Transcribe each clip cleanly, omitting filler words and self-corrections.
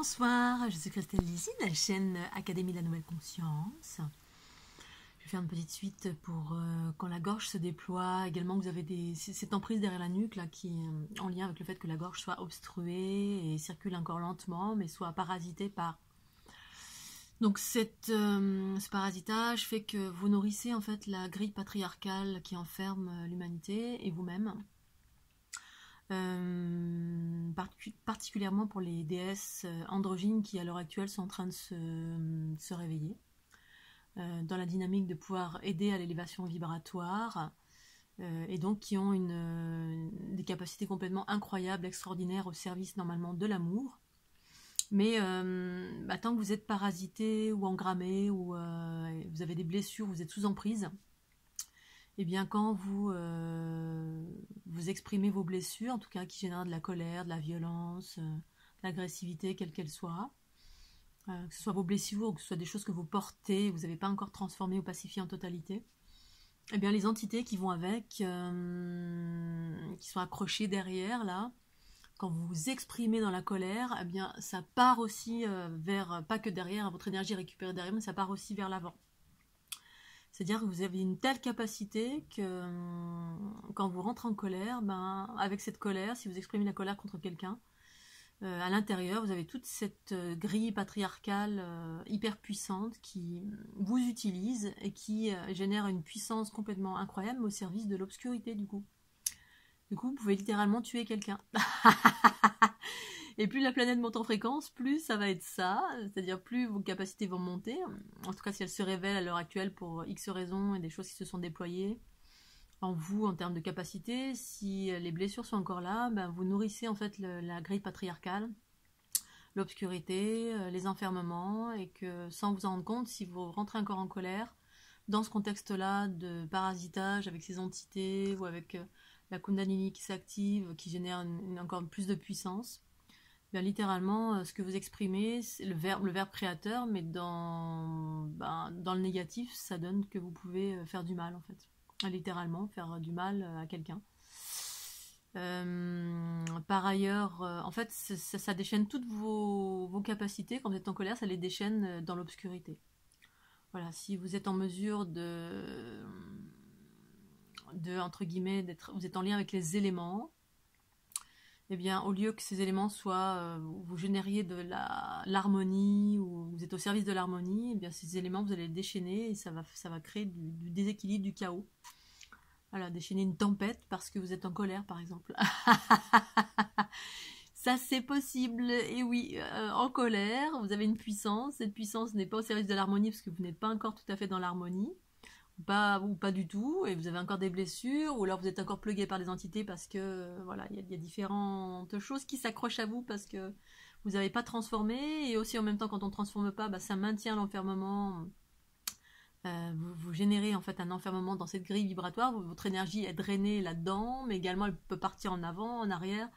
Bonsoir, je suis Christelle Lizzy de la chaîne Académie de la Nouvelle Conscience. Je vais faire une petite suite pour quand la gorge se déploie, également que vous avez cette emprise derrière la nuque là, qui est en lien avec le fait que la gorge soit obstruée et circule encore lentement, mais soit parasitée par... Donc ce parasitage fait que vous nourrissez en fait la grille patriarcale qui enferme l'humanité et vous-même. Particulièrement pour les déesses androgynes qui à l'heure actuelle sont en train de se réveiller dans la dynamique de pouvoir aider à l'élévation vibratoire et donc qui ont des capacités complètement incroyables, extraordinaires au service normalement de l'amour. Mais tant que vous êtes parasité ou engrammé ou vous avez des blessures, vous êtes sous emprise, et bien quand vous exprimez vos blessures, en tout cas qui génèrent de la colère, de la violence, de l'agressivité, quelle qu'elle soit, que ce soit vos blessures ou que ce soit des choses que vous portez, vous n'avez pas encore transformé ou pacifié en totalité, et bien les entités qui vont avec, qui sont accrochées derrière là, quand vous vous exprimez dans la colère, eh bien ça part aussi vers, pas que derrière, votre énergie est récupérée derrière, mais ça part aussi vers l'avant. C'est-à-dire que vous avez une telle capacité que quand vous rentrez en colère, avec cette colère, si vous exprimez la colère contre quelqu'un, à l'intérieur, vous avez toute cette grille patriarcale hyper puissante qui vous utilise et qui génère une puissance complètement incroyable au service de l'obscurité du coup. Du coup, vous pouvez littéralement tuer quelqu'un. Et plus la planète monte en fréquence, plus ça va être ça, c'est-à-dire plus vos capacités vont monter. En tout cas, si elles se révèlent à l'heure actuelle pour X raisons et des choses qui se sont déployées en vous en termes de capacité, si les blessures sont encore là, vous nourrissez en fait la grille patriarcale, l'obscurité, les enfermements, et que sans vous en rendre compte, si vous rentrez encore en colère, dans ce contexte-là de parasitage avec ces entités ou avec la Kundalini qui s'active, qui génère encore plus de puissance, littéralement, ce que vous exprimez, c'est le verbe créateur, mais dans le négatif, ça donne que vous pouvez faire du mal, en fait. Littéralement, faire du mal à quelqu'un. Par ailleurs, en fait, ça déchaîne toutes vos capacités. Quand vous êtes en colère, ça les déchaîne dans l'obscurité. Voilà, si vous êtes en mesure entre guillemets, vous êtes en lien avec les éléments, eh bien, au lieu que ces éléments soient, vous génériez de l'harmonie ou vous êtes au service de l'harmonie, eh bien, ces éléments, vous allez les déchaîner et ça va créer du déséquilibre, du chaos. Voilà, déchaîner une tempête parce que vous êtes en colère, par exemple. Ça, c'est possible. Et oui, en colère, vous avez une puissance. Cette puissance n'est pas au service de l'harmonie parce que vous n'êtes pas encore tout à fait dans l'harmonie. Ou pas du tout, et vous avez encore des blessures, ou alors vous êtes encore plugué par des entités parce que voilà, il y a différentes choses qui s'accrochent à vous parce que vous n'avez pas transformé, et aussi en même temps quand on ne transforme pas, ça maintient l'enfermement. Vous générez en fait un enfermement dans cette grille vibratoire, votre énergie est drainée là-dedans, mais également elle peut partir en avant, en arrière,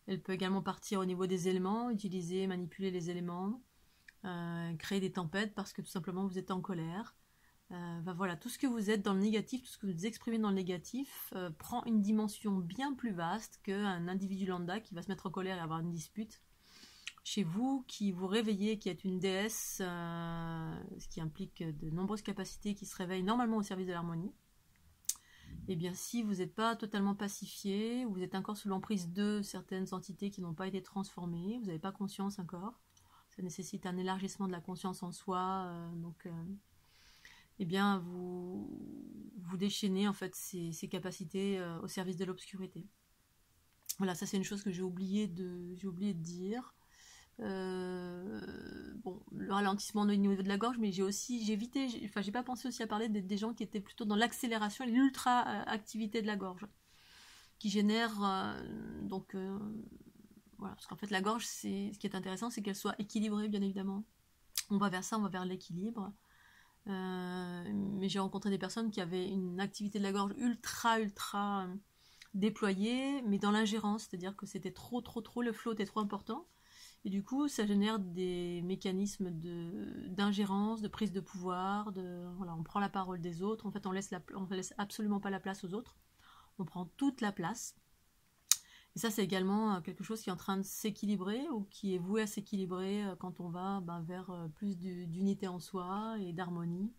elle peut également partir au niveau des éléments, utiliser, manipuler les éléments, créer des tempêtes parce que tout simplement vous êtes en colère. Voilà, tout ce que vous êtes dans le négatif, tout ce que vous exprimez dans le négatif prend une dimension bien plus vaste qu'un individu lambda qui va se mettre en colère et avoir une dispute. Chez vous, qui vous réveillez, qui êtes une déesse, ce qui implique de nombreuses capacités qui se réveillent normalement au service de l'harmonie, et bien si vous n'êtes pas totalement pacifié, ou vous êtes encore sous l'emprise de certaines entités qui n'ont pas été transformées, vous n'avez pas conscience encore, ça nécessite un élargissement de la conscience en soi, eh bien, vous déchaînez en fait ces capacités au service de l'obscurité. Voilà, ça c'est une chose que j'ai oublié de dire. Le ralentissement au niveau de la gorge, mais j'ai pas pensé aussi à parler des gens qui étaient plutôt dans l'accélération et l'ultra-activité de la gorge, qui génère voilà, parce qu'en fait la gorge, ce qui est intéressant, c'est qu'elle soit équilibrée, bien évidemment. On va vers ça, on va vers l'équilibre. Mais j'ai rencontré des personnes qui avaient une activité de la gorge ultra déployée, mais dans l'ingérence, c'est-à-dire que c'était trop, le flow était trop important, et du coup ça génère des mécanismes d'ingérence, de prise de pouvoir, voilà, on prend la parole des autres, en fait on laisse absolument pas la place aux autres, on prend toute la place, Et ça, c'est également quelque chose qui est en train de s'équilibrer ou qui est voué à s'équilibrer quand on va vers plus d'unité en soi et d'harmonie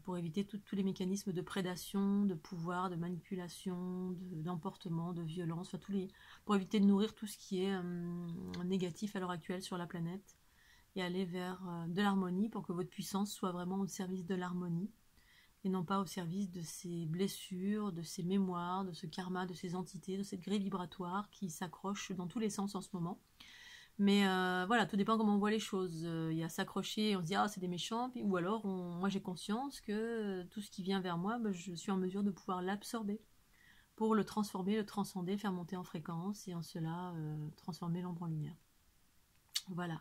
pour éviter tous les mécanismes de prédation, de pouvoir, de manipulation, d'emportement, de violence, enfin pour éviter de nourrir tout ce qui est négatif à l'heure actuelle sur la planète et aller vers de l'harmonie pour que votre puissance soit vraiment au service de l'harmonie et non pas au service de ces blessures, de ces mémoires, de ce karma, de ces entités, de cette grille vibratoire qui s'accroche dans tous les sens en ce moment. Mais voilà, tout dépend comment on voit les choses. Il y a s'accrocher et on se dit ah c'est des méchants, ou alors moi j'ai conscience que tout ce qui vient vers moi, je suis en mesure de pouvoir l'absorber pour le transformer, le transcender, le faire monter en fréquence et en cela transformer l'ombre en lumière. Voilà.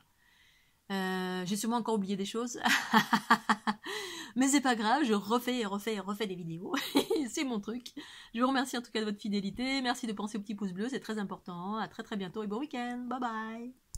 J'ai sûrement encore oublié des choses. Mais c'est pas grave, je refais des vidéos. C'est mon truc. Je vous remercie en tout cas de votre fidélité. Merci de penser au petit pouce bleu, c'est très important. À très très bientôt et bon week-end. Bye bye.